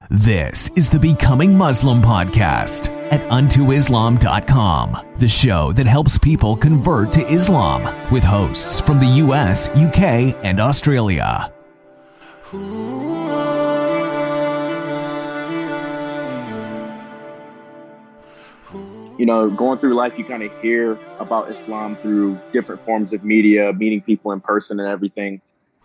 This is the Becoming Muslim podcast at untoislam.com, the show that helps people convert to Islam with hosts from the US, UK, and Australia. You know, going through life, you kind of hear about Islam through different forms of media, meeting people in person and everything,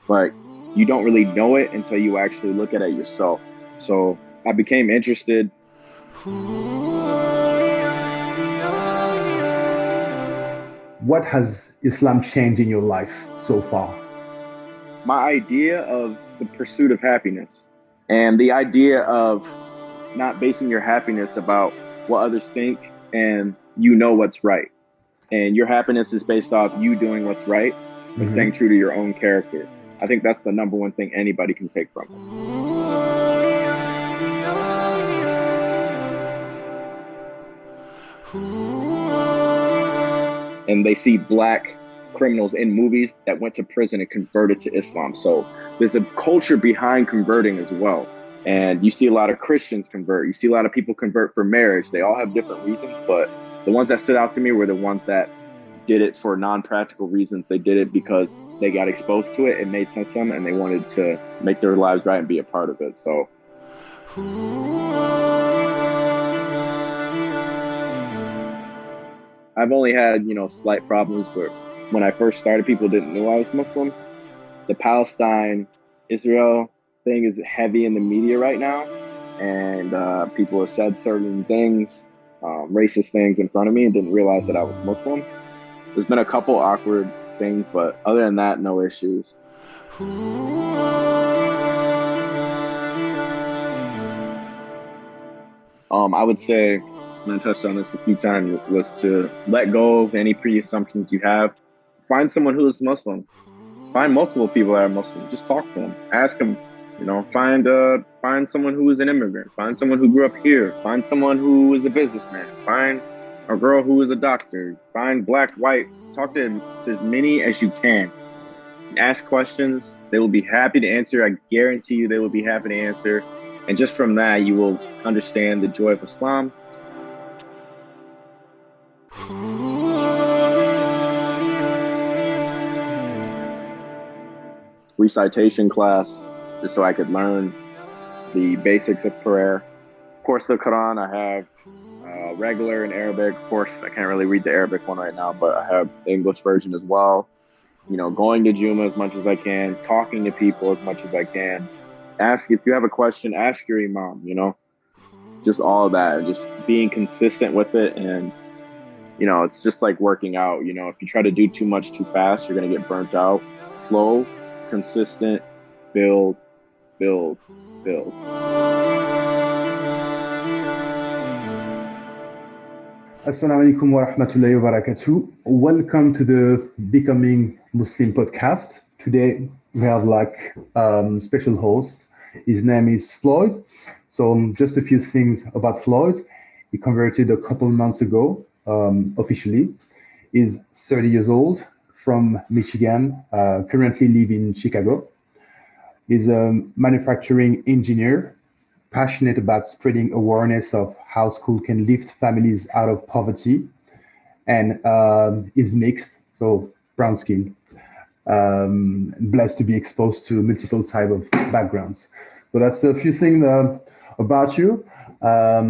but you don't really know it until you actually look at it yourself. So I became interested. What has Islam changed in your life so far? My idea of the pursuit of happiness and the idea of not basing your happiness about what others think, and you know what's right. And your happiness is based off you doing what's right and staying true to your own character. I think that's the number one thing anybody can take from it. And they see black criminals in movies that went to prison and converted to Islam. So there's a culture behind converting as well. And you see a lot of Christians convert. You see a lot of people convert for marriage. They all have different reasons, but the ones that stood out to me were the ones that did it for non-practical reasons. They did it because they got exposed to it. It made sense to them and they wanted to make their lives right and be a part of it. So I've only had, slight problems, but when I first started, people didn't know I was Muslim. The Palestine, Israel thing is heavy in the media right now. And people have said certain things, racist things in front of me and didn't realize that I was Muslim. There's been a couple awkward things, but other than that, no issues. I would say, and I touched on this a few times, was to let go of any pre-assumptions you have. Find someone who is Muslim. Find multiple people that are Muslim. Just talk to them. Ask them. Find someone who is an immigrant. Find someone who grew up here. Find someone who is a businessman. Find a girl who is a doctor. Find black, white. Talk to as many as you can. Ask questions. They will be happy to answer. I guarantee you they will be happy to answer. And just from that, you will understand the joy of Islam. Recitation class, just so I could learn the basics of prayer. Of course, the Quran, I have regular and Arabic. Of course, I can't really read the Arabic one right now, but I have the English version as well. Going to Juma as much as I can, talking to people as much as I can. Ask if you have a question, ask your imam, just all of that, and just being consistent with it. And, it's just like working out. If you try to do too much too fast, you're going to get burnt out. Slow, consistent, build. Assalamu alaikum wa rahmatullahi wa barakatuh. Welcome to the Becoming Muslim podcast. Today we have special host. His name is Floyd. So just a few things about Floyd. He converted a couple months ago, officially. He's 30 years old, from Michigan, currently live in Chicago. He's a manufacturing engineer, passionate about spreading awareness of how school can lift families out of poverty, and is mixed, so brown skin. Blessed to be exposed to multiple type of backgrounds. So that's a few things about you. How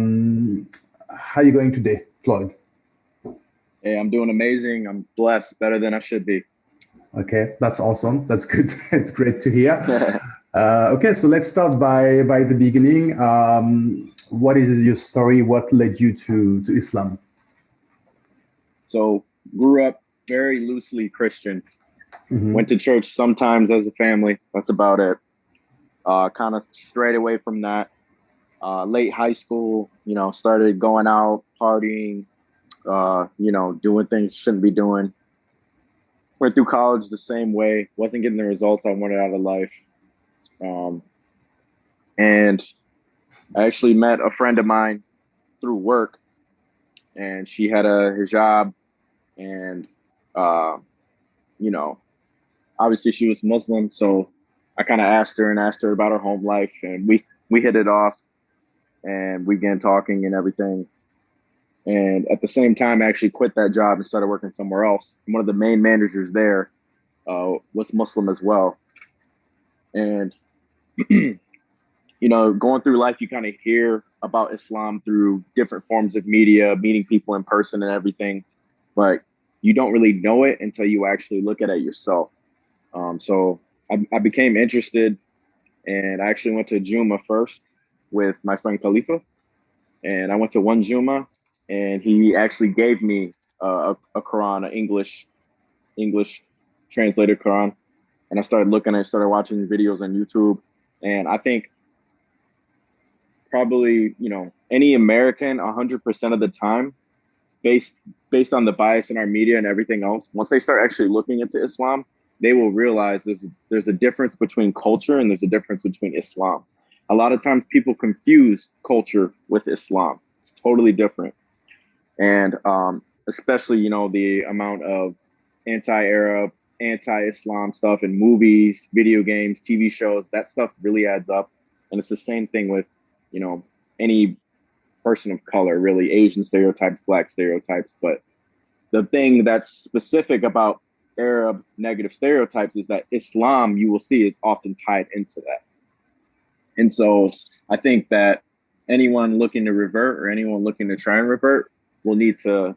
are you going today, Floyd? Hey, I'm doing amazing. I'm blessed, better than I should be. Okay, that's awesome. That's good. It's great to hear. Okay, so let's start by the beginning. What is your story? What led you to Islam? So, grew up very loosely Christian. Went to church sometimes as a family. That's about it. Kind of strayed away from that. Late high school, started going out, partying, doing things shouldn't be doing. Went through college the same way. Wasn't getting the results I wanted out of life. And I actually met a friend of mine through work, and she had a hijab, and obviously she was Muslim, so I kind of asked her about her home life, and we hit it off. and we began talking and everything. And at the same time, I actually quit that job and started working somewhere else. And one of the main managers there was Muslim as well. And, going through life, you kind of hear about Islam through different forms of media, meeting people in person and everything. But you don't really know it until you actually look at it yourself. So I became interested, and I actually went to Juma first with my friend Khalifa. And I went to one Juma, and he actually gave me a Quran, an English translated Quran. And I started looking, I started watching videos on YouTube. And I think probably, any American 100% of the time, based on the bias in our media and everything else, once they start actually looking into Islam, they will realize there's a difference between culture and there's a difference between Islam. A lot of times people confuse culture with Islam. It's totally different. And especially, the amount of anti-Arab, anti-Islam stuff in movies, video games, TV shows, that stuff really adds up. And it's the same thing with, any person of color, really, Asian stereotypes, Black stereotypes. But the thing that's specific about Arab negative stereotypes is that Islam, you will see, is often tied into that. And so I think that anyone looking to revert or anyone looking to try and revert will need to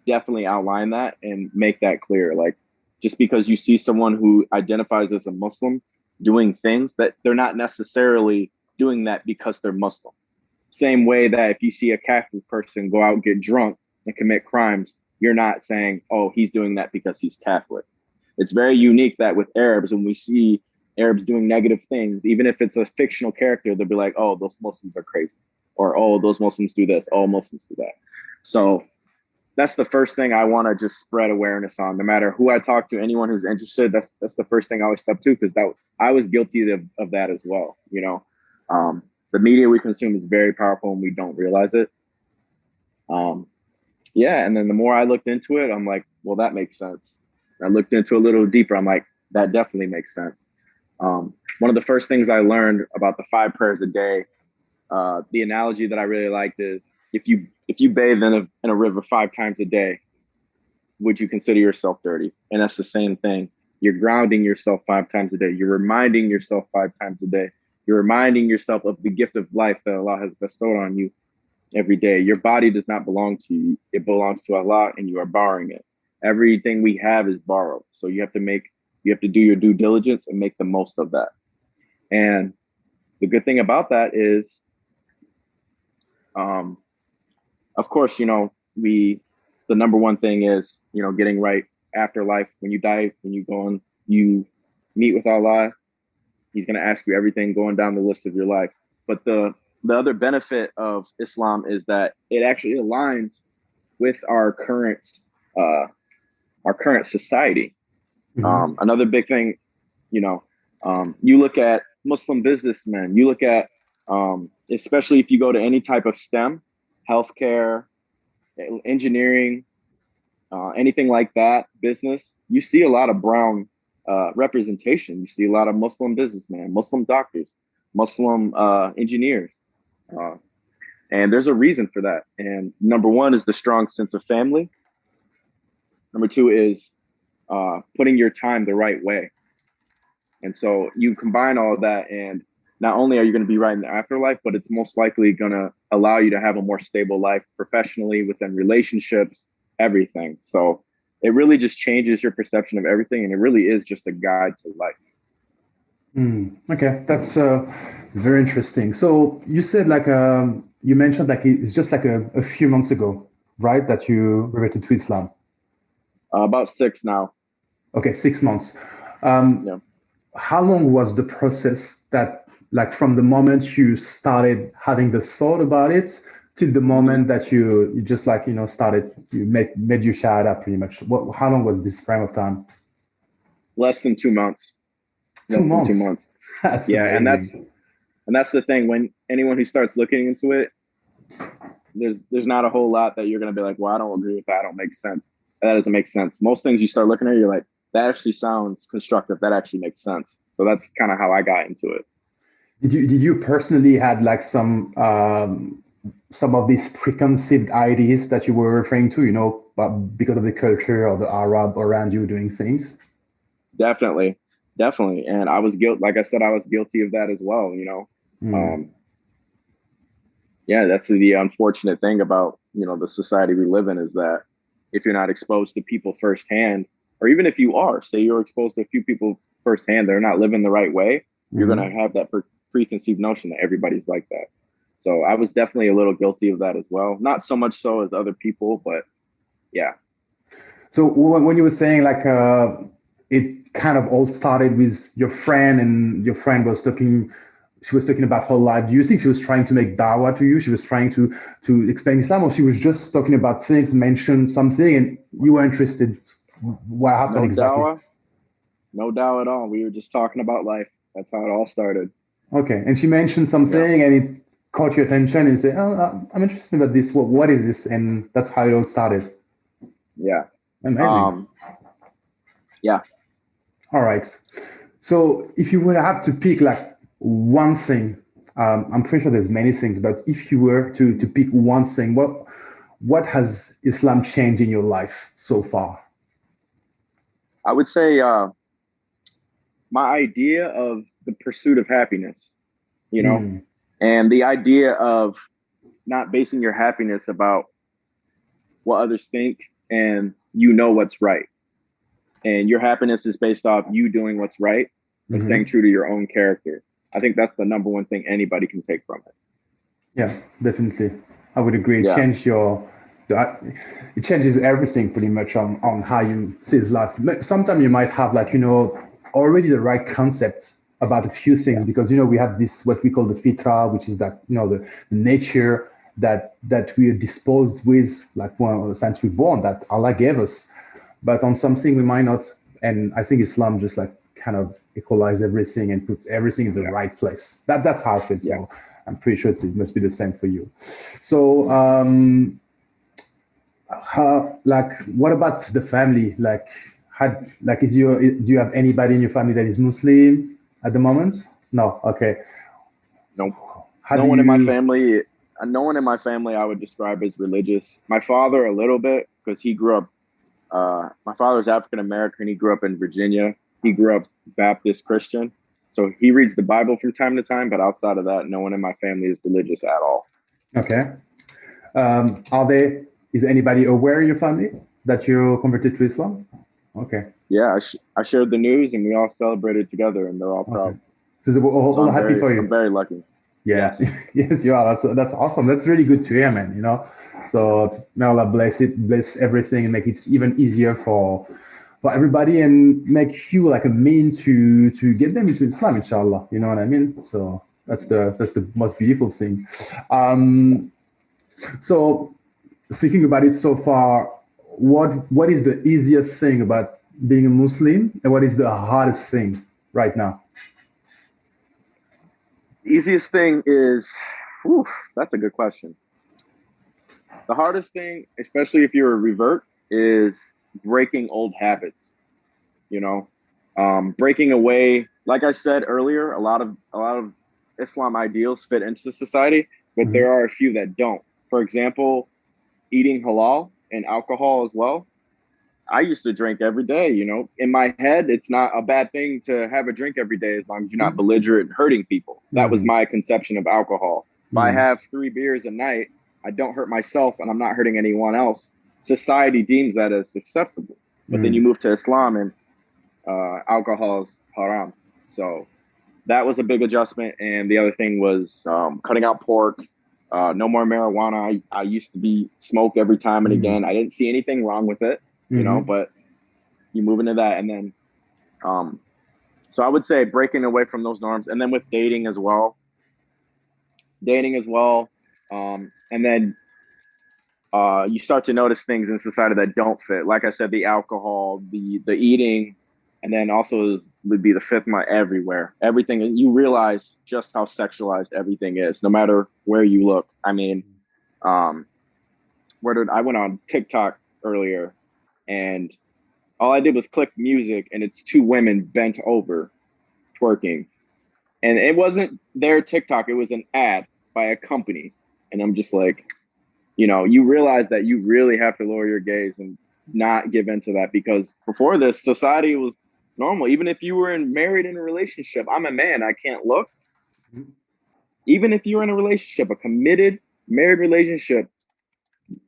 definitely outline that and make that clear. Like, just because you see someone who identifies as a Muslim doing things, that they're not necessarily doing that because they're Muslim. Same way that if you see a Catholic person go out and get drunk and commit crimes, you're not saying, oh, he's doing that because he's Catholic. It's very unique that with Arabs, when we see Arabs doing negative things, even if it's a fictional character, they'll be like, oh, those Muslims are crazy. Or, oh, those Muslims do this. Oh, Muslims do that. So that's the first thing I want to just spread awareness on. No matter who I talk to, anyone who's interested, that's the first thing I always step to, because I was guilty of that as well. The media we consume is very powerful and we don't realize it. And then the more I looked into it, I'm like, well, that makes sense. I looked into it a little deeper. I'm like, that definitely makes sense. One of the first things I learned about the 5 prayers a day, the analogy that I really liked is, if you bathe in a river 5 times a day, would you consider yourself dirty? And that's the same thing. You're grounding yourself 5 times a day. You're reminding yourself 5 times a day. You're reminding yourself of the gift of life that Allah has bestowed on you every day. Your body does not belong to you. It belongs to Allah, and you are borrowing it. Everything we have is borrowed. So you have to do your due diligence and make the most of that. And the good thing about that is, of course, the number one thing is, getting right after life. When you die, when you go on, you meet with Allah. He's going to ask you everything going down the list of your life. But the other benefit of Islam is that it actually aligns with our current society. Mm-hmm. Another big thing, you look at Muslim businessmen, you look at, especially if you go to any type of STEM, healthcare, engineering, anything like that, business, you see a lot of brown representation. You see a lot of Muslim businessmen, Muslim doctors, Muslim engineers. And there's a reason for that. And number one is the strong sense of family. Number two is putting your time the right way. And so you combine all of that, and not only are you going to be right in the afterlife, but it's most likely going to allow you to have a more stable life professionally, within relationships, everything. So it really just changes your perception of everything. And it really is just a guide to life. Okay, that's very interesting. So you said you mentioned it's just a few months ago, right, that you reverted to Islam? About 6 now. Okay, 6 months. Yeah. How long was the process that, from the moment you started having the thought about it to the moment that you just started, you made your shahada pretty much? How long was this frame of time? Less than 2 months. 2 months. 2 months. That's yeah, amazing. and that's the thing. When anyone who starts looking into it, there's not a whole lot that you're gonna be like, well, I don't agree with that. I don't make sense. That doesn't make sense. Most things you start looking at, you're like, that actually sounds constructive. That actually makes sense. So that's kind of how I got into it. Did you personally had like some of these preconceived ideas that you were referring to, but because of the culture or the Arab around you doing things? Definitely, definitely. And I was like I said, I was guilty of that as well. Mm. Um, yeah, that's the unfortunate thing about, the society we live in is that if you're not exposed to people firsthand, or even if you are, say you're exposed to a few people firsthand, they're not living the right way, you're going to Hmm. have that preconceived notion that everybody's like that. So I was definitely a little guilty of that as well. Not so much so as other people, but yeah. So when you were saying like it kind of all started with your friend, and your friend was talking, she was talking about her life. Do you think she was trying to make dawah to you? She was trying to explain Islam, or she was just talking about things, mentioned something, and you were interested? What happened No exactly? dawah, no doubt at all. We were just talking about life. That's how it all started. Okay, and she mentioned Yeah. something, and it caught your attention, and you say, "Oh, I'm interested about this. What is this?" And that's how it all started. Yeah. Amazing. Um, yeah. All right. So if you would have to pick like one thing, I'm pretty sure there's many things, but if you were to pick one thing, what has Islam changed in your life so far? I would say my idea of the pursuit of happiness, you know, Mm, and the idea of not basing your happiness about what others think and what's right. And your happiness is based off you doing what's right and staying hmm. true to your own character. I think that's the number one thing anybody can take from it. Yeah, definitely. I would agree. Yeah. It changes everything pretty much on how you see life. Sometimes you might have like, already the right concepts about a few things, Yeah. because, we have this, what we call the fitra, which is that, the nature that we are disposed with, like, well, since we're born, that Allah gave us. But on something we might not. And I think Islam just like kind of equalize everything and put everything in the Yeah. right place. That's how I feel. Yeah. So I'm pretty sure it must be the same for you. So like, what about the family? Like, do you have anybody in your family that is Muslim at the moment? No. Okay. No, How no do one in my you? family, no one in my family I would describe as religious. My father, a little bit, because he grew up, my father's African American. He grew up in Virginia. He grew up Baptist Christian. So he reads the Bible from time to time, but outside of that, no one in my family is religious at all. Okay. Are they? Is anybody aware in your family that you're converted to Islam? Okay. Yeah, I shared the news and we all celebrated together and they're all Okay. proud. So they're So all happy for I'm you. very lucky. Yeah. Yes. Yes, you are. That's awesome. That's really good to hear, man. So may Allah bless it, bless everything, and make it even easier for everybody, and make you like a mean to get them into Islam, inshallah. You know what I mean? So that's the most beautiful thing. Um, so thinking about it so far, what is the easiest thing about being a Muslim, and what is the hardest thing right now? Easiest thing is, whew, that's a good question. The hardest thing, especially if you're a revert, is breaking old habits. You know, breaking away. Like I said earlier, a lot of Islam ideals fit into society, but Mhm. there are a few that don't. For example, eating halal and alcohol as well. I used to drink every day. In my head, it's not a bad thing to have a drink every day as long as you're not belligerent and hurting people. That was Mhm. my conception of alcohol. If I Mhm. have 3 beers a night, I don't hurt myself and I'm not hurting anyone else. Society deems that as acceptable. But then you Mhm. move to Islam and alcohol is haram. So that was a big adjustment. And the other thing was cutting out pork. No more marijuana. I used to be smoke every time and Mhm. again. I didn't see anything wrong with it, Mhm. but you move into that. And then, um, so I would say breaking away from those norms. And then with dating as well. And then you start to notice things in society that don't fit. Like I said, the alcohol, the eating, and then also would be the fitna everywhere. Everything, and you realize just how sexualized everything is, no matter where you look. I mean, um, I went on TikTok earlier, and all I did was click music, and it's two women bent over twerking. And it wasn't their TikTok, it was an ad by a company. And I'm just like, you realize that you really have to lower your gaze and not give into that, because before this, society was normal. Even if you were married in a relationship, I'm a man, I can't look. Even if you're in a relationship, a committed married relationship,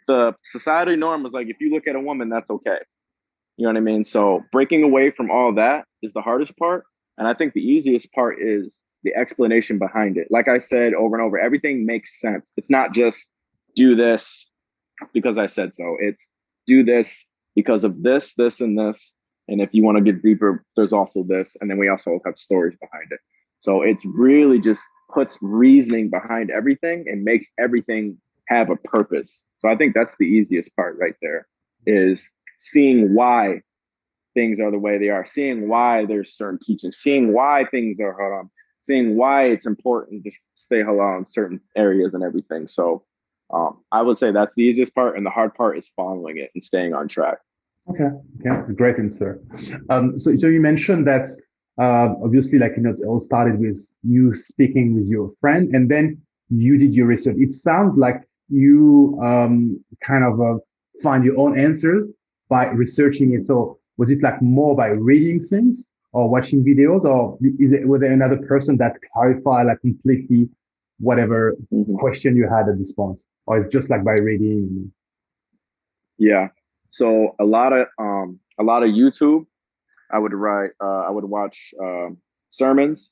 the society norm is like, if you look at a woman, that's okay. You know what I mean? So breaking away from all that is the hardest part. And I think the easiest part is the explanation behind it. Like I said over and over, everything makes sense. It's not just do this because I said so. It's do this because of this, this, and this. And if you want to get deeper, there's also this. And then we also have stories behind it. So it's really just puts reasoning behind everything and makes everything have a purpose. So I think that's the easiest part right there, is seeing why things are the way they are, seeing why there's certain teachings, seeing why things are haram, seeing why it's important to stay halal in certain areas and everything. So I would say that's the easiest part, and the hard part is following it and staying on track. Okay, that's a great answer. So you mentioned that obviously, like, it all started with you speaking with your friend, and then you did your research. It sounds like you kind of find your own answers by researching it. So was it like more by reading things or watching videos, or was there another person that clarified like completely whatever question you had at this point, or it's just like by reading? Yeah. So a lot of YouTube. I would watch sermons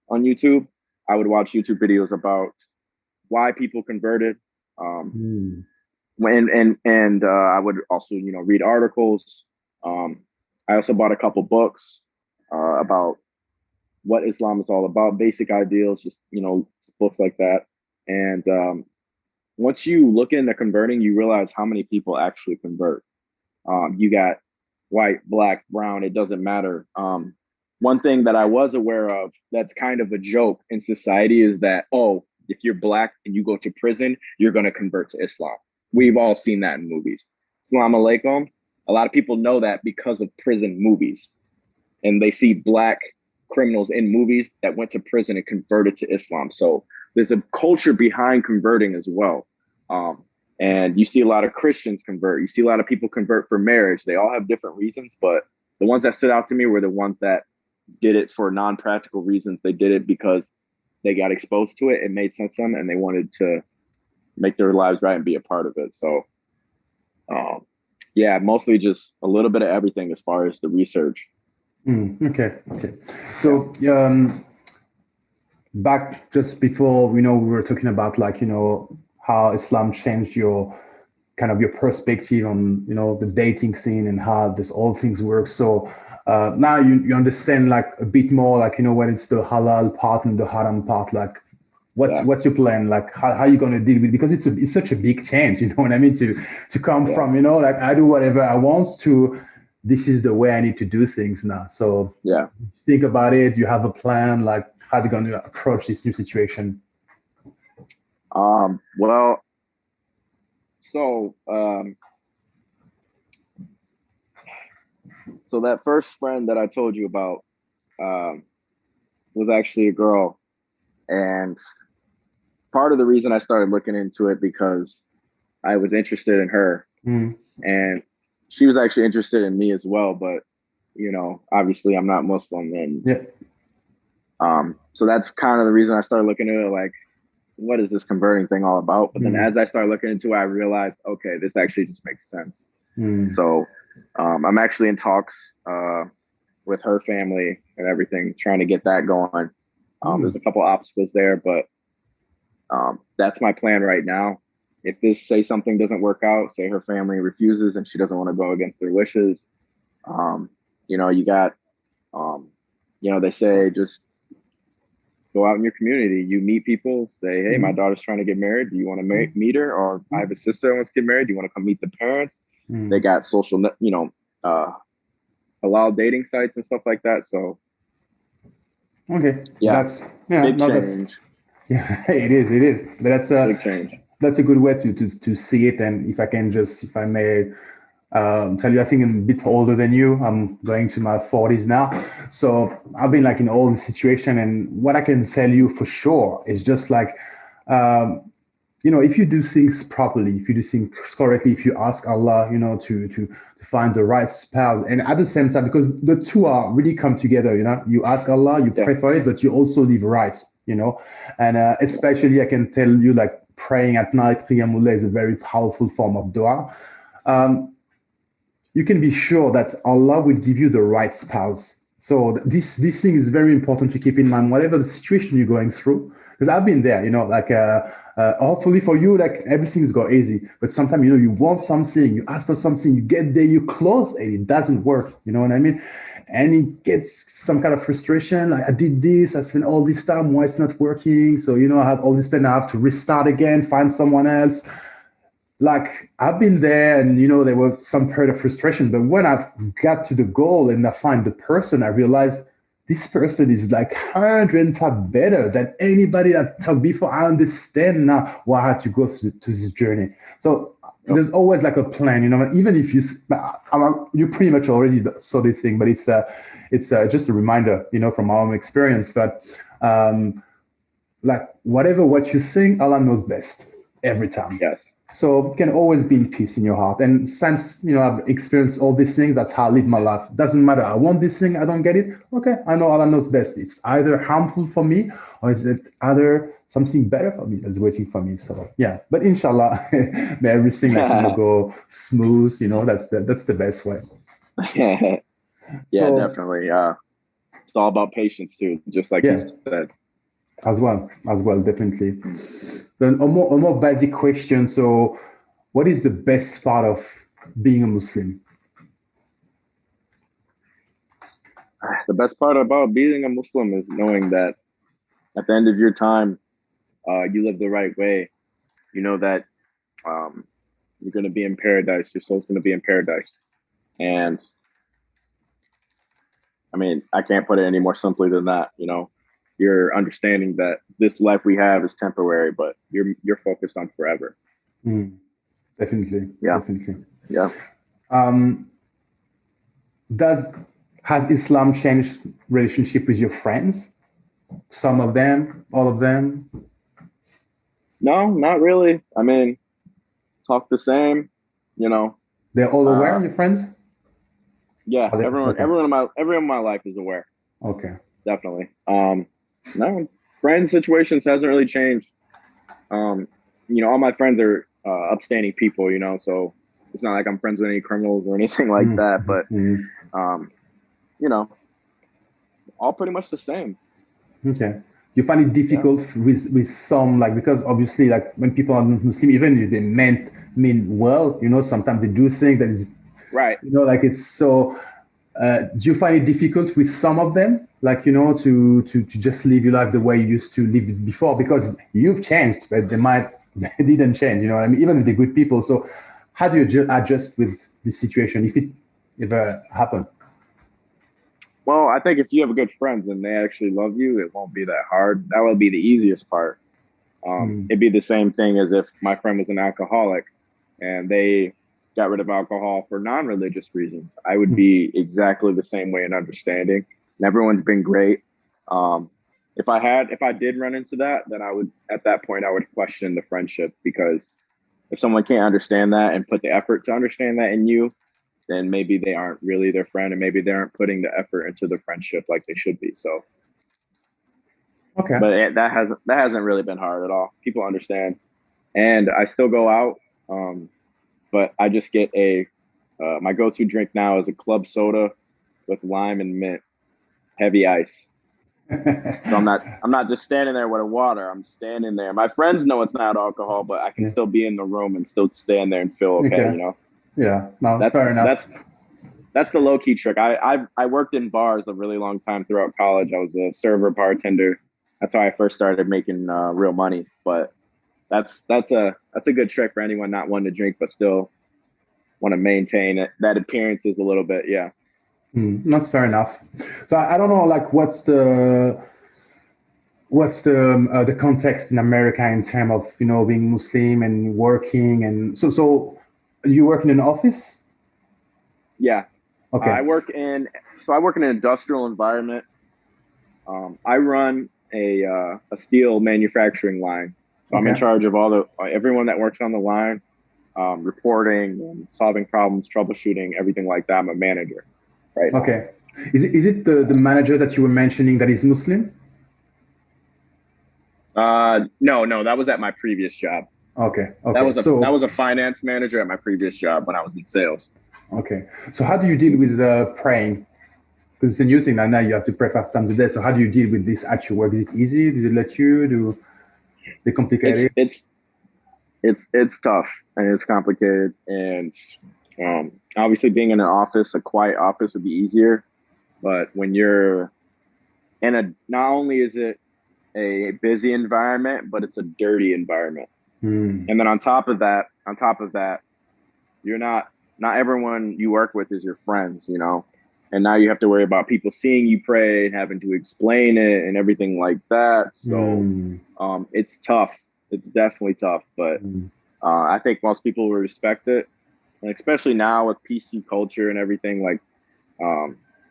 on YouTube. I would watch YouTube videos about why people converted. And I would also, read articles. I also bought a couple books about what Islam is all about, basic ideals, just, books like that. And once you look into converting, you realize how many people actually convert. You got white, black, brown, it doesn't matter. One thing that I was aware of that's kind of a joke in society is that, if you're black and you go to prison, you're going to convert to Islam. We've all seen that in movies. Assalamu alaikum. A lot of people know that because of prison movies. And they see black criminals in movies that went to prison and converted to Islam. So there's a culture behind converting as well. And you see a lot of Christians convert. You see a lot of people convert for marriage. They all have different reasons, but the ones that stood out to me were the ones that did it for non-practical reasons. They did it because they got exposed to it. It made sense to them, and they wanted to make their lives right and be a part of it. So, mostly just a little bit of everything as far as the research. Okay. So, back just before, we were talking about how Islam changed your perspective on, the dating scene and how this all things work. So now you understand like a bit more, like, when it's the halal part and the haram part, like what's your plan? Like how are you going to deal with, because it's such a big change, you know what I mean? To come from, like I do whatever I want to, this is the way I need to do things now. So think about it. You have a plan, like how are you going to approach this new situation? So that first friend that I told you about was actually a girl, and part of the reason I started looking into it because I was interested in her, and she was actually interested in me as well. But obviously I'm not Muslim, and so that's kind of the reason I started looking at it, like, what is this converting thing all about? But then as I started looking into it, I realized, okay, this actually just makes sense. So I'm actually in talks with her family and everything, trying to get that going. There's a couple obstacles there, but that's my plan right now. If say something doesn't work out, say her family refuses and she doesn't want to go against their wishes, you got, they say just go out in your community, you meet people, say, hey, my daughter's trying to get married. Do you want to meet her? Or I have a sister that wants to get married. Do you want to come meet the parents? They got social, halal dating sites and stuff like that. So, that's big change. It is. But that's a big change. That's a good way to see it. And if I may Tell you, I think I'm a bit older than you. I'm going to my 40s now. So I've been like in all the situation. And what I can tell you for sure is just like, if you do things properly, if you do things correctly, if you ask Allah, to find the right spouse, and at the same time, because the two are really come together, you ask Allah, you pray for it, but you also live right, and especially I can tell you, like praying at night, Qiyamul Layl is a very powerful form of dua. You can be sure that Allah will give you the right spouse. So this thing is very important to keep in mind, whatever the situation you're going through. Because I've been there, like hopefully for you, like everything's go easy. But sometimes, you want something, you ask for something, you get there, you close, and it doesn't work. You know what I mean? And it gets some kind of frustration. Like I did this, I spent all this time, why it's not working? So I have all this plan, I have to restart again, find someone else. Like I've been there, and there was some period of frustration. But when I got to the goal and I find the person, I realized this person is like 100 times better than anybody that talked before. I understand now why I had to go to this journey. So there's always like a plan, even if you pretty much already saw the thing, but it's just a reminder, from our own experience. But like what you think, Allah knows best every time. Yes. So it can always be in peace in your heart. And since, I've experienced all these things, that's how I live my life. Doesn't matter. I want this thing, I don't get it. Okay, I know Allah knows best. It's either harmful for me, or is it either something better for me that's waiting for me. So yeah, but inshallah, may everything go smooth. That's the best way. Yeah, definitely. It's all about patience too, just like you said. As well, definitely. Then a more basic question. So, what is the best part of being a Muslim? The best part about being a Muslim is knowing that at the end of your time, you live the right way. You know that you're going to be in paradise. Your soul's going to be in paradise. And I mean, I can't put it any more simply than that. You're understanding that this life we have is temporary, but you're focused on forever. Definitely. Yeah. Definitely. Yeah. Has Islam changed relationship with your friends? Some of them, all of them? No, not really. I mean, talk the same, They're all aware, your friends? Yeah, everyone in my life is aware. Okay. Definitely. No, friends situations hasn't really changed. All my friends are upstanding people, so it's not like I'm friends with any criminals or anything like that. But all pretty much the same. Okay. You find it difficult with some, like, because obviously, like, when people are not Muslim, even if they mean well, sometimes they do think that it's right. Like it's so. Do you find it difficult with some of them, like, to just live your life the way you used to live it before? Because you've changed, but they didn't change, you know what I mean? Even if they're good people. So how do you adjust with this situation if it ever happened? Well, I think if you have good friends and they actually love you, it won't be that hard. That would be the easiest part. It'd be the same thing as if my friend was an alcoholic and they got rid of alcohol for non-religious reasons. I would be exactly the same way in understanding. And everyone's been great. If I did run into that, then at that point I would question the friendship, because if someone can't understand that and put the effort to understand that in you, then maybe they aren't really their friend, and maybe they aren't putting the effort into the friendship like they should be. So, okay. But that hasn't really been hard at all. People understand, and I still go out. But I just get my go-to drink now is a club soda with lime and mint, heavy ice. So I'm not just standing there with a water. I'm standing there. My friends know it's not alcohol, but I can still be in the room and still stand there and feel okay. Yeah, no, that's fair enough. That's the low-key trick. I worked in bars a really long time throughout college. I was a server, bartender. That's how I first started making real money. But that's a good trick for anyone not wanting to drink but still want to maintain that appearances a little bit. Yeah. That's fair enough. So I don't know, like, what's the context in America in terms of being Muslim and working, and so you work in an office? Yeah. Okay. I work in an industrial environment. I run a steel manufacturing line. So I'm in Okay. charge of everyone that works on the line, reporting and solving problems, troubleshooting, everything like that. I'm a manager right now. Okay. Is it the manager that you were mentioning that is Muslim? No, that was at my previous job. Okay. That Okay. was a finance manager at my previous job when I was in sales. Okay. So how do you deal with praying? Because it's a new thing, and now you have to pray 5 times a day. So how do you deal with this at your work? Is it easy? Do they let you? Do they complicate it? It's tough and it's complicated, and obviously being in an office, a quiet office, would be easier. But when you're not only is it a busy environment, but it's a dirty environment. And then on top of that, you're not everyone you work with is your friends, and now you have to worry about people seeing you pray and having to explain it and everything like that. So it's tough. It's definitely tough, but I think most people will respect it, and especially now with PC culture and everything, like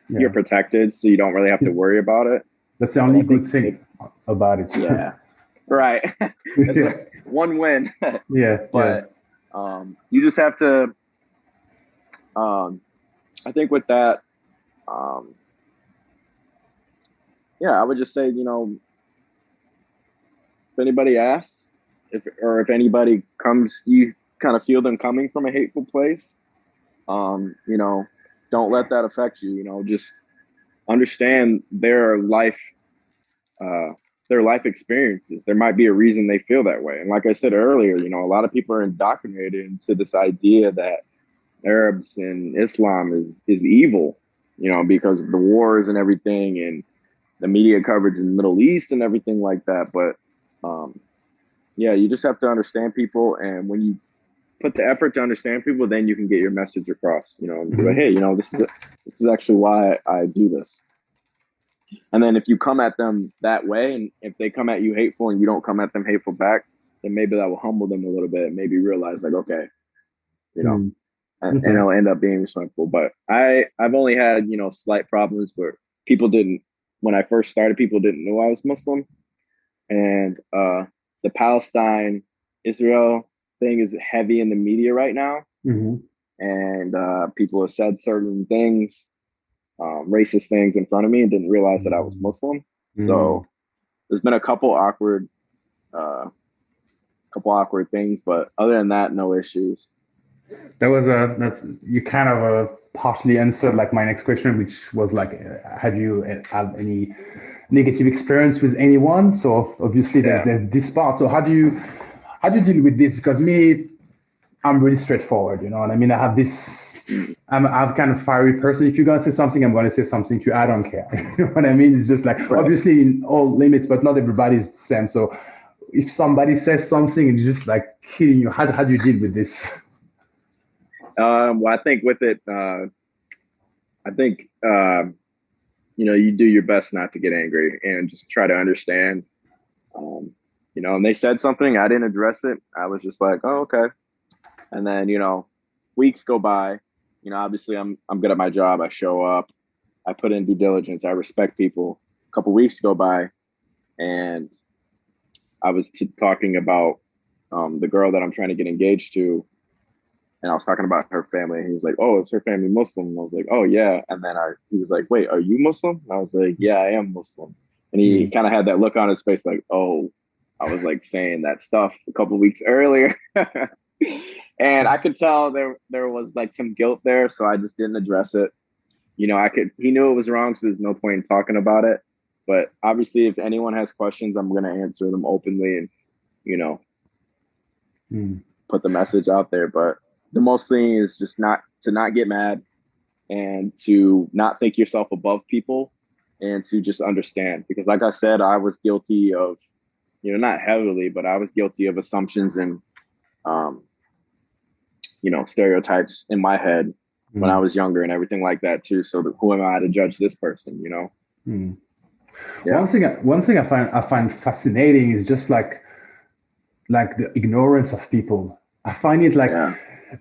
you're protected, so you don't really have to worry about it. That's the only good thing about it. Yeah, right. It's one win. But you just have to. I think with that, I would just say, if anybody asks, if anybody comes, you kind of feel them coming from a hateful place, don't let that affect you. Just understand their life experiences. There might be a reason they feel that way. And like I said earlier, a lot of people are indoctrinated into this idea that Arabs and Islam is evil, because of the wars and everything and the media coverage in the Middle East and everything like that. But you just have to understand people. And when you put the effort to understand people, then you can get your message across, and be like, hey, this is actually why I do this. And then if you come at them that way, and if they come at you hateful and you don't come at them hateful back, then maybe that will humble them a little bit and maybe realize like, okay, and it'll end up being respectful. But I've only had, slight problems where when I first started, people didn't know I was Muslim. And the Palestine, Israel thing is heavy in the media right now. And people have said certain things, racist things in front of me and didn't realize that I was Muslim. So there's been a couple awkward things, but other than that, no issues. You kind of partially answered like my next question, which was like, have you had any negative experience with anyone? So obviously there's this part. So how do you deal with this? Because I'm really straightforward, you know what I mean? I have I'm kind of fiery person. If you're going to say something, I'm going to say something to you. I don't care. You know what I mean? It's just like, obviously in all limits, but not everybody is the same. So if somebody says something and just like killing you, how do you deal with this? Well, I think with it, you do your best not to get angry and just try to understand, and they said something, I didn't address it. I was just like, oh, okay. And then, weeks go by, obviously I'm good at my job. I show up, I put in due diligence. I respect people. A couple weeks go by and I was talking about the girl that I'm trying to get engaged to. And I was talking about her family. And he was like, oh, is her family Muslim? And I was like, oh, yeah. And then he was like, wait, are you Muslim? And I was like, yeah, I am Muslim. And he kind of had that look on his face like, oh, I was like saying that stuff a couple of weeks earlier. And I could tell there was like some guilt there. So I just didn't address it. He knew it was wrong. So there's no point in talking about it. But obviously, if anyone has questions, I'm going to answer them openly and, put the message out there. But the most thing is just not get mad and to not think yourself above people and to just understand. Because like I said, I was guilty of, not heavily, but I was guilty of assumptions and, stereotypes in my head when I was younger and everything like that too. So who am I to judge this person, Yeah. One thing I find fascinating is just like the ignorance of people. I find it like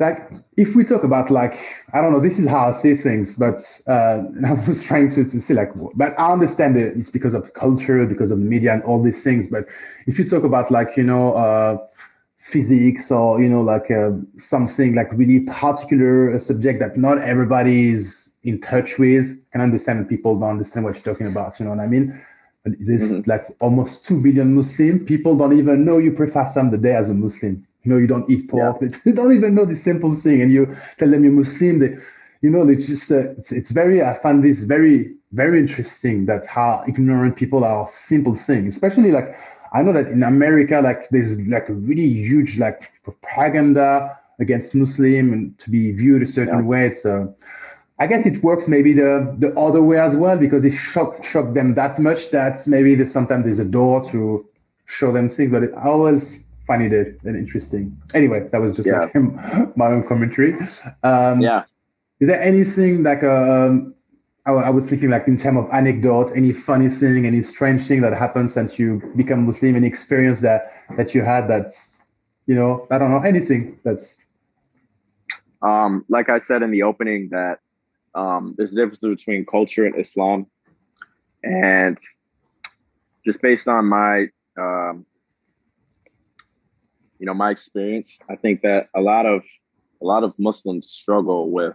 like if we talk about like I don't know, this is how I say things, but and I was trying to see like, but I understand that it's because of culture, because of the media and all these things. But if you talk about like physics or like something like really particular, a subject that not everybody is in touch with, can understand that people don't understand what you're talking about. You know what I mean? But there's like almost 2 billion Muslim people don't even know you pray 5 times a day as a Muslim. You don't eat pork. Yeah. They don't even know this simple thing, and you tell them you're Muslim. They just it's very. I find this very very interesting that how ignorant people are simple things. Especially like I know that in America, like there's like a really huge like propaganda against Muslim and to be viewed a certain way. So I guess it works maybe the other way as well, because it shock them that much that maybe sometimes there's a door to show them things. But I always find it interesting. Anyway, that was just like my own commentary. Is there anything like I was thinking like in terms of anecdote, any funny thing, any strange thing that happened since you become Muslim, any experience that you had that's I don't know, anything that's like I said in the opening that there's a difference between culture and Islam, and just based on my my experience, I think that a lot of Muslims struggle with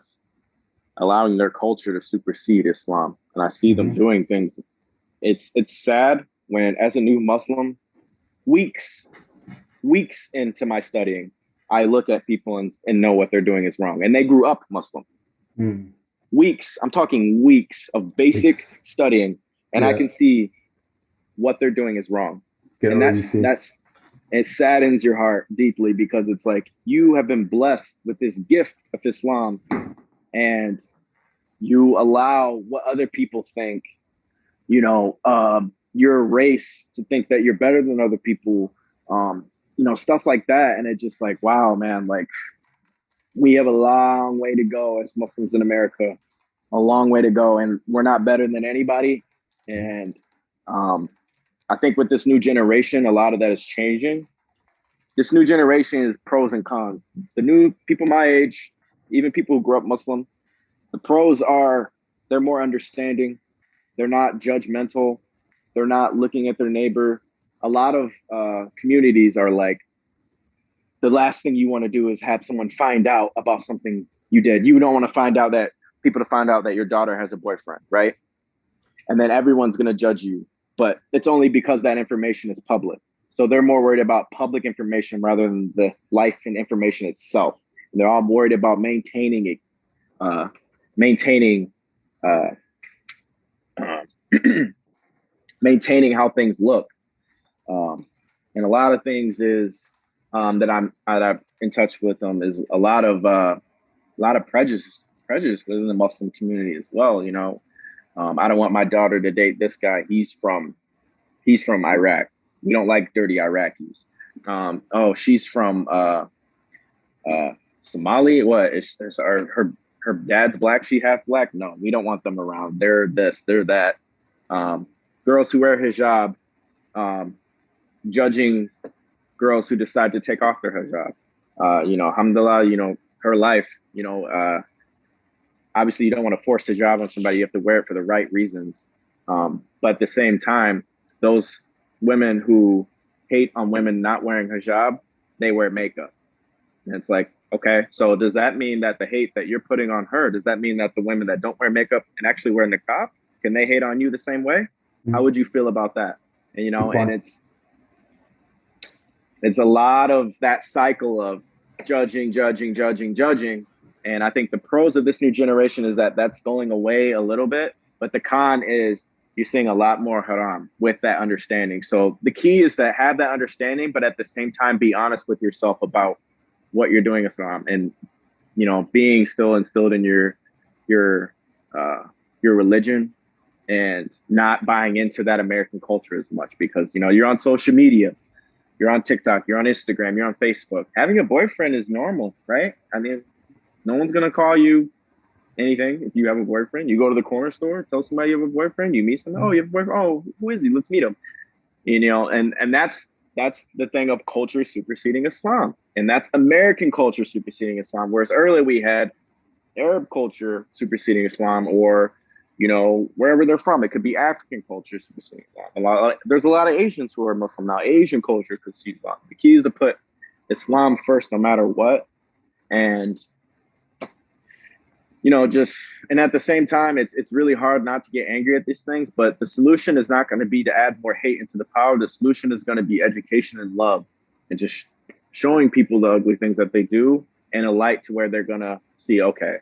allowing their culture to supersede Islam, and I see them doing things. It's sad when, as a new Muslim, weeks into my studying, I look at people and know what they're doing is wrong, and they grew up Muslim. Weeks, I'm talking weeks of basic studying, and I can see what they're doing is wrong. And it saddens your heart deeply, because it's like you have been blessed with this gift of Islam, and you allow what other people think, your race, to think that you're better than other people, stuff like that. And it's just like, wow, man, like we have a long way to go as Muslims in America, a long way to go, and we're not better than anybody. And I think with this new generation, a lot of that is changing. This new generation is pros and cons. The new people my age, even people who grew up Muslim, the pros are they're more understanding. They're not judgmental. They're not looking at their neighbor. A lot of communities are like, the last thing you want to do is have someone find out about something you did. You don't want to find out that your daughter has a boyfriend, right? And then everyone's going to judge you. But it's only because that information is public. So they're more worried about public information rather than the life and information itself. And they're all worried about maintaining how things look. And a lot of things is that I'm in touch with them is a lot of prejudice within the Muslim community as well. I don't want my daughter to date this guy. He's from Iraq. We don't like dirty Iraqis. She's from Somali. What is her dad's black? She half black? No, we don't want them around. They're this, they're that. Girls who wear hijab, judging girls who decide to take off their hijab. Alhamdulillah, her life, obviously you don't want to force hijab on somebody. You have to wear it for the right reasons. But at the same time, those women who hate on women not wearing hijab, they wear makeup. And it's like, okay, so does that mean that the hate that you're putting on her, does that mean that the women that don't wear makeup and actually wear niqab, can they hate on you the same way? How would you feel about that? And, and it's a lot of that cycle of judging. And I think the pros of this new generation is that that's going away a little bit, but the con is you're seeing a lot more haram with that understanding. So the key is to have that understanding, but at the same time, be honest with yourself about what you're doing with haram, and, being still instilled in your religion, and not buying into that American culture as much, because, you're on social media, you're on TikTok, you're on Instagram, you're on Facebook. Having a boyfriend is normal, right? I mean, no one's going to call you anything if you have a boyfriend. You go to the corner store, tell somebody you have a boyfriend, you meet someone, oh, you have a boyfriend, oh, who is he? Let's meet him. And that's the thing of culture superseding Islam. And that's American culture superseding Islam. Whereas earlier we had Arab culture superseding Islam, or, you know, wherever they're from. It could be African culture superseding Islam. There's a lot of Asians who are Muslim now. Asian culture supersedes Islam. The key is to put Islam first no matter what. And, you know, and at the same time, it's really hard not to get angry at these things. But the solution is not going to be to add more hate into the power. The solution is going to be education and love, and just showing people the ugly things that they do, and a light to where they're going to see, okay,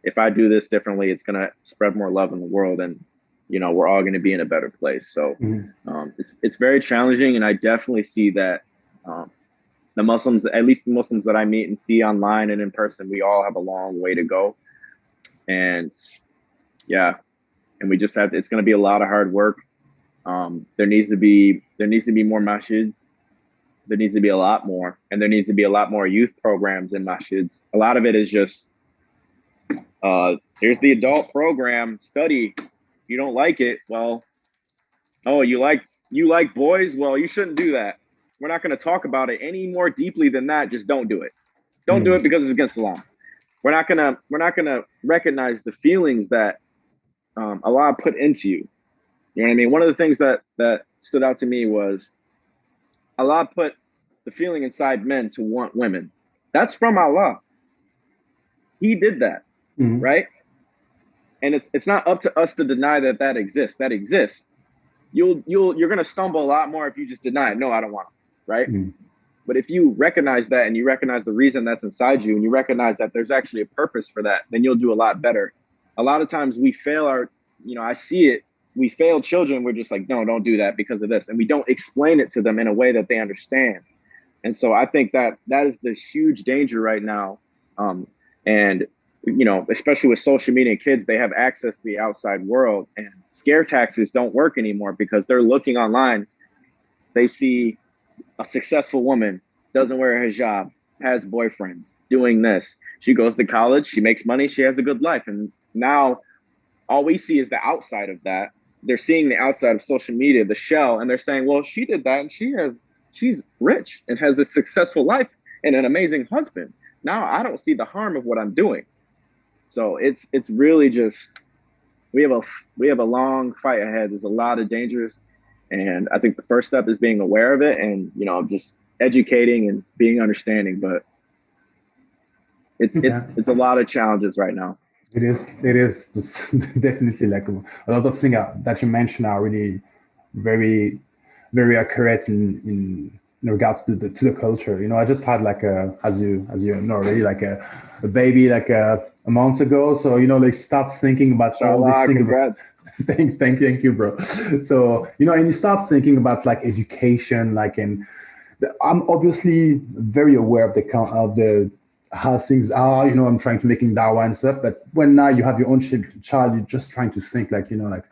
if I do this differently, it's going to spread more love in the world, and, you know, we're all going to be in a better place. So it's very challenging. And I definitely see that the Muslims, at least the Muslims that I meet and see online and in person, we all have a long way to go. And yeah, and we just it's going to be a lot of hard work. There needs to be more masjids. There needs to be a lot more, and there needs to be a lot more youth programs in masjids. A lot of it is just, here's the adult program, study. You don't like it? Well, oh, you like boys? Well, you shouldn't do that. We're not going to talk about it any more deeply than that. Just don't do it. Don't do it because it's against Islam. We're not gonna recognize the feelings that Allah put into you. You know what I mean? One of the things that stood out to me was Allah put the feeling inside men to want women. That's from Allah. He did that, right? And it's not up to us to deny that exists. That exists. You're gonna stumble a lot more if you just deny it. No, I don't want it, right? But if you recognize that, and you recognize the reason that's inside you, and you recognize that there's actually a purpose for that, then you'll do a lot better. A lot of times we fail I see it. We fail children. We're just like, no, don't do that because of this. And we don't explain it to them in a way that they understand. And so I think that is the huge danger right now. And, you know, especially with social media and kids, they have access to the outside world, and scare tactics don't work anymore because they're looking online. They see a successful woman, doesn't wear a hijab, has boyfriends, doing this. She goes to college, she makes money, she has a good life. And now all we see is the outside of that. They're seeing the outside of social media, the shell, and they're saying, well, she did that and she's rich and has a successful life and an amazing husband. Now I don't see the harm of what I'm doing. So it's really just, we have a long fight ahead. There's a lot of dangers. And I think the first step is being aware of it, and, you know, just educating and being understanding. But it's a lot of challenges right now. It is. It's definitely like a lot of things that you mentioned are really very, very accurate in regards to the culture. You know, I just had like as you know already, like a baby like a month ago. So, you know, like start thinking about all these things. Congrats. Thank you, bro. So, you know, and you start thinking about like education, like, and I'm obviously very aware of the how things are. You know, I'm trying to making dawah and stuff, but when now you have your own child, you're just trying to think like, you know, like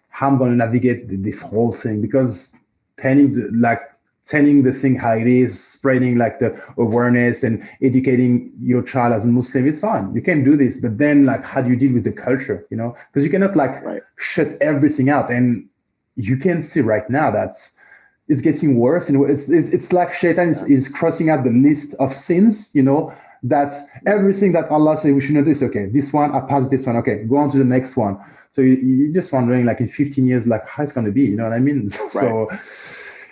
how I'm going to navigate this whole thing, because telling the thing how it is, spreading like the awareness and educating your child as a Muslim, it's fine. You can do this, but then like, how do you deal with the culture, you know? Because you cannot like shut everything out. And you can see right now that it's getting worse. And it's like Shaitan is crossing out the list of sins, you know, that everything that Allah says we should not do is okay. This one, I passed this one. Okay, go on to the next one. So you're just wondering like in 15 years, like how it's going to be, you know what I mean? So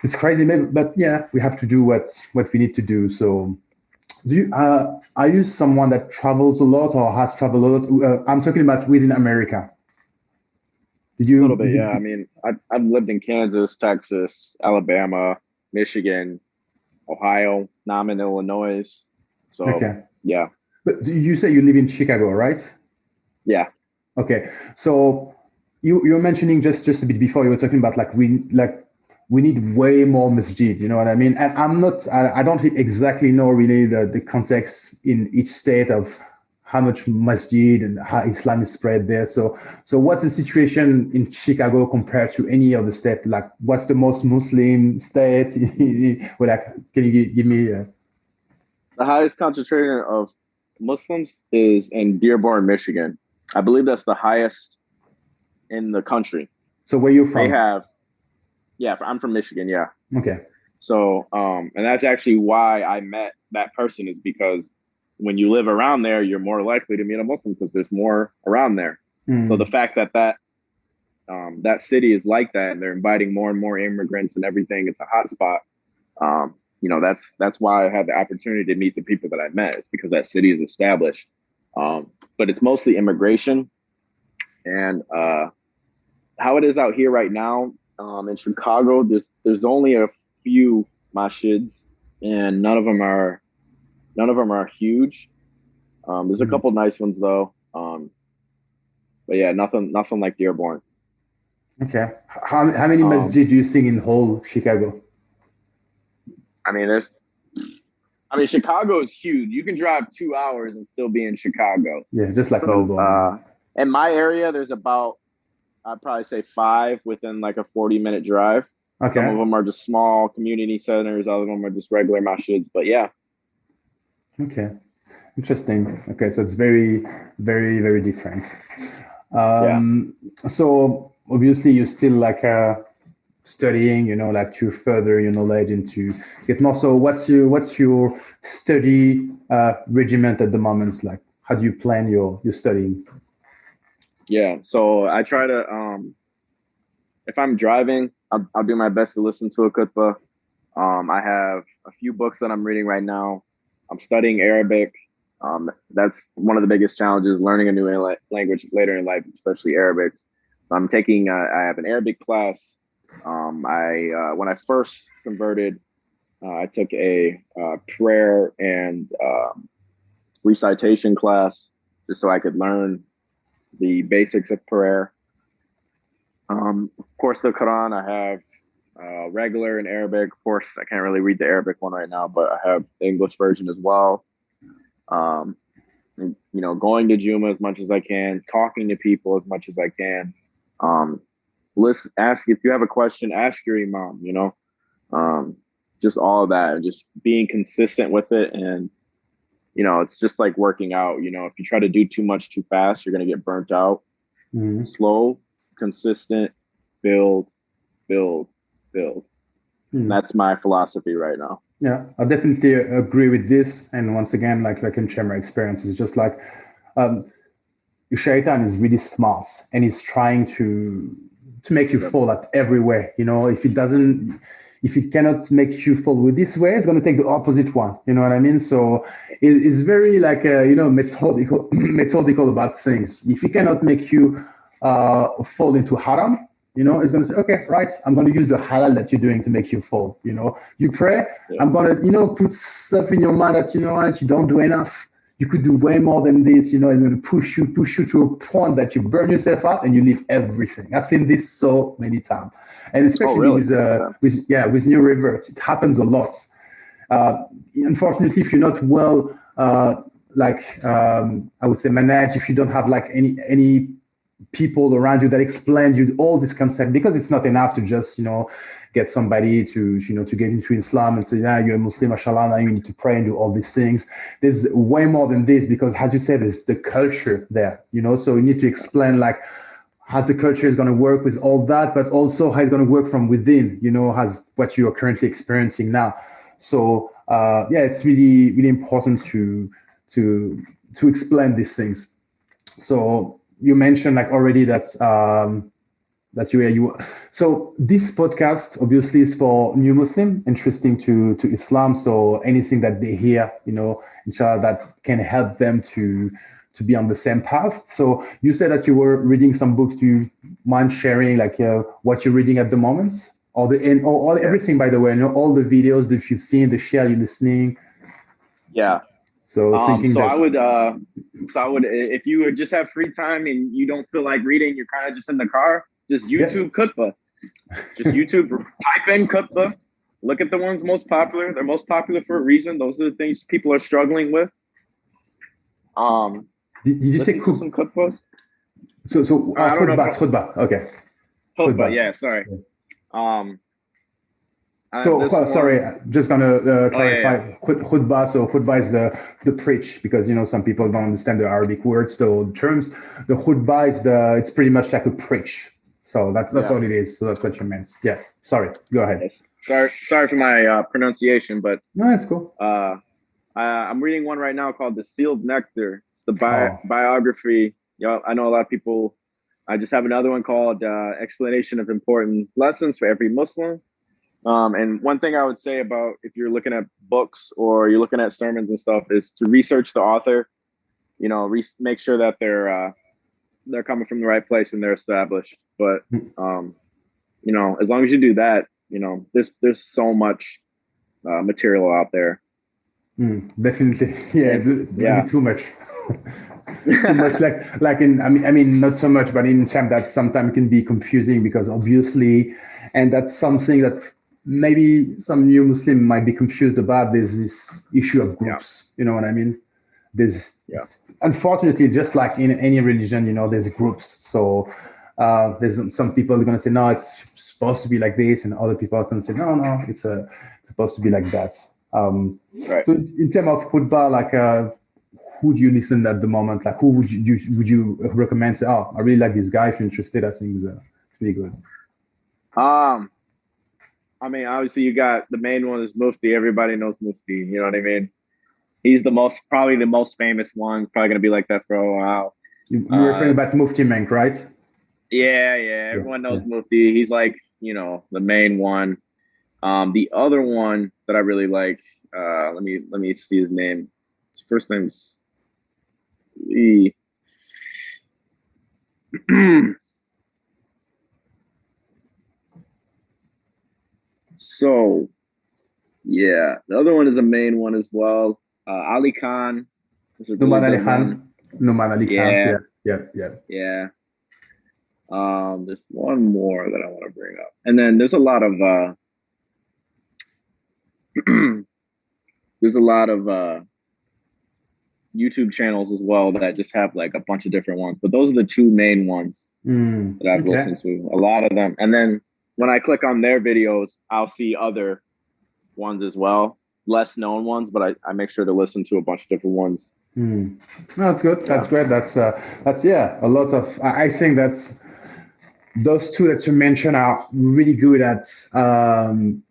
it's crazy, but yeah, we have to do what we need to do. So, are you someone that travels a lot or has traveled a lot? I'm talking about within America. Did you? A little bit, yeah. I mean, I've lived in Kansas, Texas, Alabama, Michigan, Ohio. Now I'm in Illinois. So, yeah. But you say you live in Chicago, right? Yeah. Okay. So you were mentioning just a bit before, you were talking about like we need way more masjid, you know what I mean? And I don't exactly know really the context in each state of how much masjid and how Islam is spread there. So what's the situation in Chicago compared to any other state? Like, what's the most Muslim state? Well, like, can you give me? The highest concentration of Muslims is in Dearborn, Michigan. I believe that's the highest in the country. So where you from? They have. Yeah, I'm from Michigan. Yeah. Okay. So, and that's actually why I met that person is because when you live around there, you're more likely to meet a Muslim because there's more around there. So the fact that that city is like that and they're inviting more and more immigrants and everything, it's a hot spot. That's why I had the opportunity to meet the people that I met. It's because that city is established. But it's mostly immigration. And how it is out here right now, in Chicago, there's only a few masjids, and none of them are huge. There's a couple nice ones though. But yeah, nothing like Dearborn. Okay. How many masjid do you think in whole Chicago? I mean, Chicago is huge. You can drive 2 hours and still be in Chicago. Yeah, just like Melbourne. In my area, there's about, I'd probably say 5 within like a 40-minute drive. Okay. Some of them are just small community centers. Other of them are just regular masjids. But yeah. Okay. Interesting. Okay, so it's very, very, very different. So obviously you're still like studying, like to further your knowledge and to get more. So what's your study regiment at the moment? Like, how do you plan your studying? Yeah, so I try to, if I'm driving, I'll do my best to listen to a khutbah. I have a few books that I'm reading right now. I'm studying Arabic. That's one of the biggest challenges, learning a new language later in life, especially Arabic. I'm taking, I have an Arabic class. When I first converted, I took a prayer and recitation class just so I could learn the basics of prayer. Of course, the Quran, I have regular and Arabic. Of course, I can't really read the Arabic one right now, but I have the English version as well. Going to Juma as much as I can, talking to people as much as I can. Ask if you have a question, ask your imam, just all of that, and just being consistent with it. And, it's just like working out, if you try to do too much too fast, you're going to get burnt out. Slow, consistent, build. And that's my philosophy right now. Yeah, I definitely agree with this. And once again, like I can share my experience. It's just like Shaitan is really smart and he's trying to make you fall at every way. If it cannot make you fall with this way, it's going to take the opposite one. You know what I mean? So it's very like methodical about things. If it cannot make you fall into haram, it's going to say, okay, right, I'm going to use the halal that you're doing to make you fall. You pray, I'm going to, put stuff in your mind that, you don't do enough. You could do way more than this. It's going to push you to a point that you burn yourself out and you leave everything. I've seen this so many times. And especially with new reverts, it happens a lot. Unfortunately, if you're not well, I would say managed, if you don't have like any people around you that explain you all this concept, because it's not enough to just get somebody to get into Islam and say, you're a Muslim, mashallah, now you need to pray and do all these things. There's way more than this, because as you said, there's the culture there, so you need to explain like how the culture is going to work with all that, but also how it's going to work from within, has what you are currently experiencing now. So it's really, really important to explain these things. So you mentioned like already that you. So this podcast obviously is for new Muslim, interesting to Islam. So anything that they hear, inshallah, that can help them to be on the same path. So you said that you were reading some books. Do you mind sharing like what you're reading at the moment, or everything, by the way, all the videos that you've seen, the share you're listening? Yeah. So I would, if you would just have free time and you don't feel like reading, you're kind of just in the car, just YouTube khutbah. Just YouTube, type in khutbah, look at the ones most popular. They're most popular for a reason. Those are the things people are struggling with. Did you say some khutbahs? So khutbah. Okay. Khutbah, yeah, sorry. Sorry, just gonna clarify. Khutbah. So khutbah is the preach, because some people don't understand the Arabic words, so the terms. The khutbah is it's pretty much like a preach. So that's all it is. So that's what you meant. Yeah. Sorry. Go ahead. Yes. Sorry for my pronunciation, but no, that's cool. I'm reading one right now called The Sealed Nectar. It's the Oh, biography. I know a lot of people. I just have another one called Explanation of Important Lessons for Every Muslim. And one thing I would say about if you're looking at books or you're looking at sermons and stuff is to research the author. Make sure that they're coming from the right place and they're established. But as long as you do that, there's so much material out there. definitely. Yeah, Yeah. maybe too much. Too much, I mean, not so much, but in terms that sometimes can be confusing because obviously, and that's something that maybe some new Muslim might be confused about. There's this issue of groups. You know what I mean? There's Yeah. Unfortunately, just like in any religion, there's groups. So there's some people are going to say, no, it's supposed to be like this, and other people are going to say, no, it's supposed to be like that. Right. So in terms of football, who do you listen at the moment? Like, who would you recommend? Say, oh, I really like this guy. If you're interested, I think he's pretty good. I mean, obviously you got the main one is Mufti. Everybody knows Mufti. You know what I mean? He's probably the most famous one. Probably gonna be like that for a while. You're referring about Mufti Menk, right? Yeah. Everyone knows Mufti. He's like, the main one. The other one that I really like, let me see his name. His first name's E. So yeah, the other one is a main one as well. Ali Khan is a really Numan Ali good Khan. one. Numan Ali Khan. Yeah, Yeah. There's one more that I want to bring up, and then there's a lot of YouTube channels as well that just have like a bunch of different ones. But those are the two main ones that I've listened to. A lot of them, and then when I click on their videos, I'll see other ones as well, less known ones, but I make sure to listen to a bunch of different ones. No, that's good. That's great. That's a lot of. I think that's those two that you mentioned are really good at having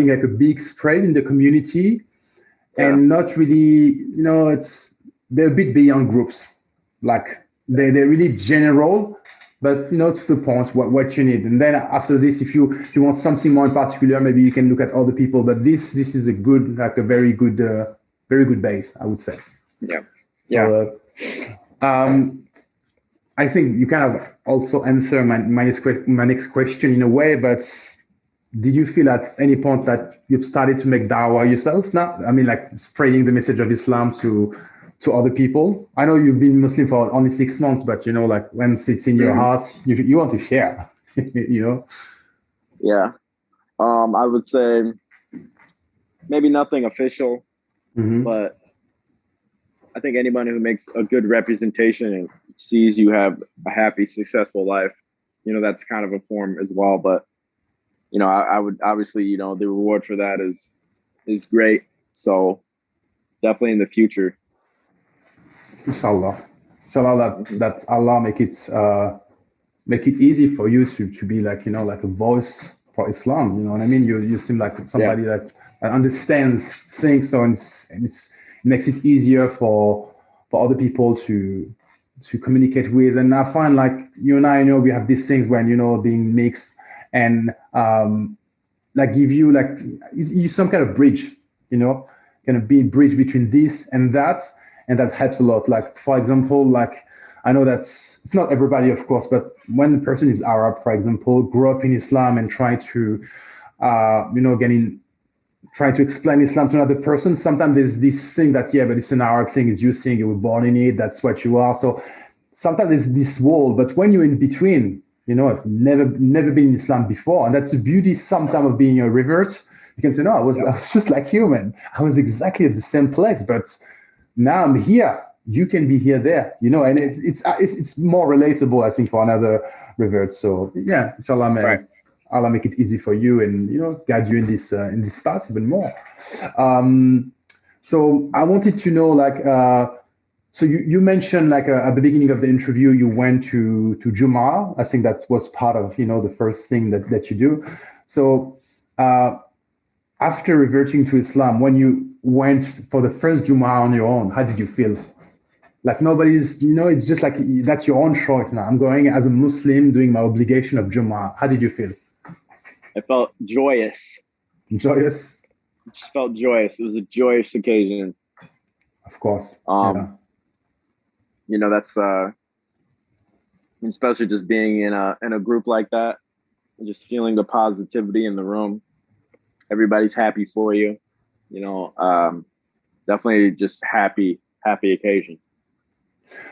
like a big spread in the community, and not really, they're a bit beyond groups. Like they're really general, but to the point what you need. And then after this, if you want something more in particular, maybe you can look at other people. But this is a good, like a very good base, I would say. Yeah. I think you kind of also answer my next question in a way, but did you feel at any point that you've started to make dawah yourself now? I mean, like spreading the message of Islam to other people. I know you've been Muslim for only 6 months, but like when it's in your heart, you want to share, Yeah. I would say maybe nothing official, but I think anybody who makes a good representation and sees you have a happy, successful life, that's kind of a form as well. But I would obviously, the reward for that is great. So definitely in the future. Inshallah, that Allah make it easy for you to be like like a voice for Islam. You know what I mean? You seem like somebody that understands things, so it makes it easier for other people to communicate with. And I find like you and I know we have these things when being mixed and like give you like some kind of bridge, kind of be a bridge between this and that. And that helps a lot. Like, for example, like I know it's not everybody, of course, but when the person is Arab, for example, grew up in Islam and try to, try to explain Islam to another person, sometimes there's this thing that, but it's an Arab thing, is you think you were born in it, that's what you are. So sometimes there's this wall, but when you're in between, I've never been in Islam before. And that's the beauty sometimes of being a revert. You can say, no, I was just like you, man. I was exactly at the same place, but now I'm here. You can be here, there, and it's more relatable, I think, for another revert. So yeah, inshallah, man. Right. Allah make it easy for you and guide you in this path even more. So I wanted to know, like, so you mentioned like at the beginning of the interview, you went to Jumu'ah. I think that was part of the first thing that you do. So after reverting to Islam, when you went for the first Jumu'ah on your own, how did you feel? Like nobody's, it's just like that's your own choice now. I'm going as a Muslim doing my obligation of Jumu'ah. How did you feel? I felt joyous. Joyous? I just felt joyous. It was a joyous occasion. Of course. That's especially just being in a group like that, and just feeling the positivity in the room. Everybody's happy for you. Definitely just happy occasion.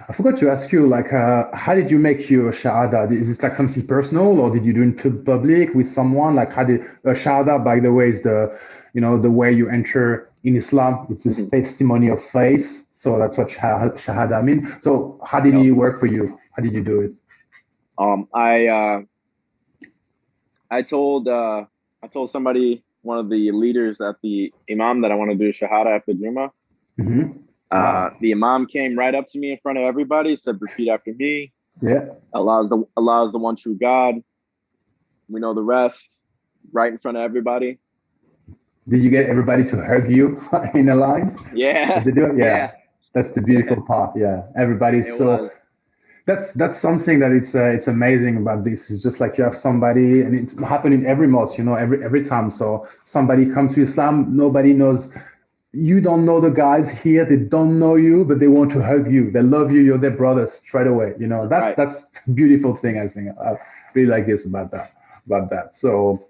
I forgot to ask you, like, how did you make your shahada? Is it like something personal, or did you do it in public with someone? Like, how did shahada, by the way, is the way you enter in Islam. It's a testimony of faith. So that's what shahada means. So how did it work for you? How did you do it? I told somebody, one of the leaders at the imam, that I want to do a shahada after Jummah. Mm-hmm. Wow. The imam came right up to me in front of everybody, said, "Repeat after me." Yeah. Allah is the one true God. We know the rest. Right in front of everybody. Did you get everybody to hug you in a line? Yeah. Did they do it? Yeah. That's the beautiful part. Yeah. Everybody's that's something that it's amazing about this. It's just like you have somebody, and it's happening every mosque, every time. So somebody comes to Islam, nobody knows. You don't know the guys here, they don't know you, but they want to hug you. They love you, you're their brothers straight away. That's a beautiful thing, I think. I really like this about that. So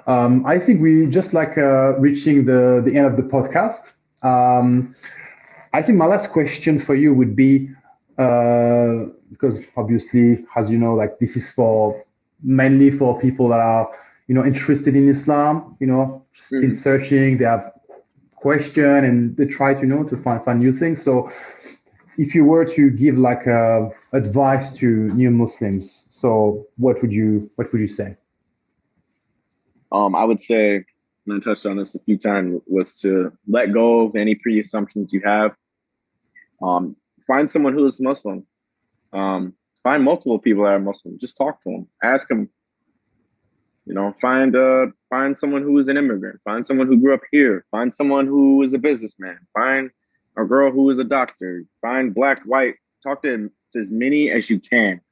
I think we just reaching the end of the podcast. I think my last question for you would be, because obviously, as you know, this is mainly for people that are, interested in Islam, still searching, they have question, and they try to find new things. So if you were to give advice to new Muslims, so what would you say? I would say, and I touched on this a few times, was to let go of any pre-assumptions you have. Find someone who is Muslim. Find multiple people that are Muslim. Just talk to them. Ask them. Find someone who is an immigrant. Find someone who grew up here. Find someone who is a businessman. Find a girl who is a doctor. Find black, white. Talk to as many as you can.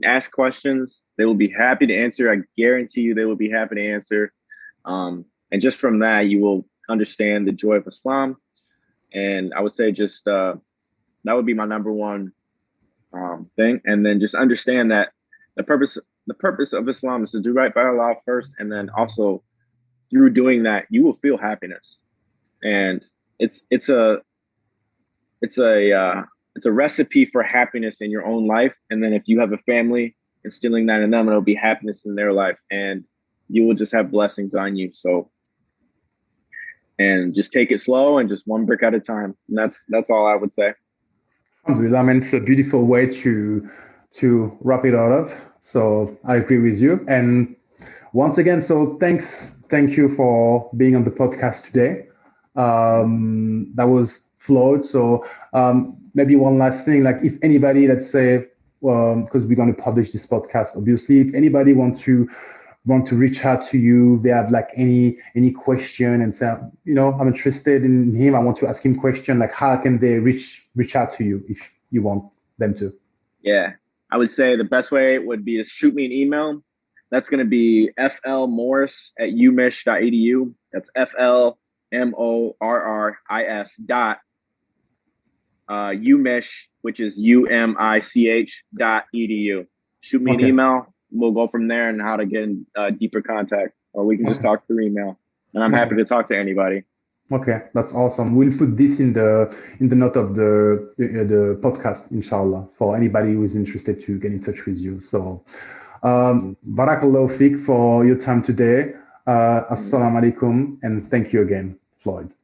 Ask questions. They will be happy to answer. I guarantee you they will be happy to answer. And just from that, you will understand the joy of Islam. And I would say just that would be my number one thing. And then just understand that the purpose of Islam is to do right by Allah first, and then also through doing that, you will feel happiness. And it's a recipe for happiness in your own life. And then if you have a family, instilling that in them, it'll be happiness in their life, and you will just have blessings on you. So, and just take it slow and just one brick at a time. And that's all I would say. Alhamdulillah, I mean, it's a beautiful way to wrap it all up. So I agree with you. And once again, so thank you for being on the podcast today. That was Floyd. So maybe one last thing, if anybody, let's say, because we're going to publish this podcast, obviously, if anybody want to reach out to you, they have any question and say, I'm interested in him, I want to ask him question, how can they reach out to you if you want them to? Yeah, I would say the best way would be to shoot me an email. That's going to be flmorris@umich.edu. That's FLMORRIS.umich, which is UMICH.edu. Shoot me an email. We'll go from there and how to get in deeper contact, or we can just talk through email. And I'm happy to talk to anybody. Okay, that's awesome. We'll put this in the note of the podcast, inshallah, for anybody who is interested to get in touch with you. So, barakallahu fiqh for your time today. Assalamu alaikum, and thank you again, Floyd.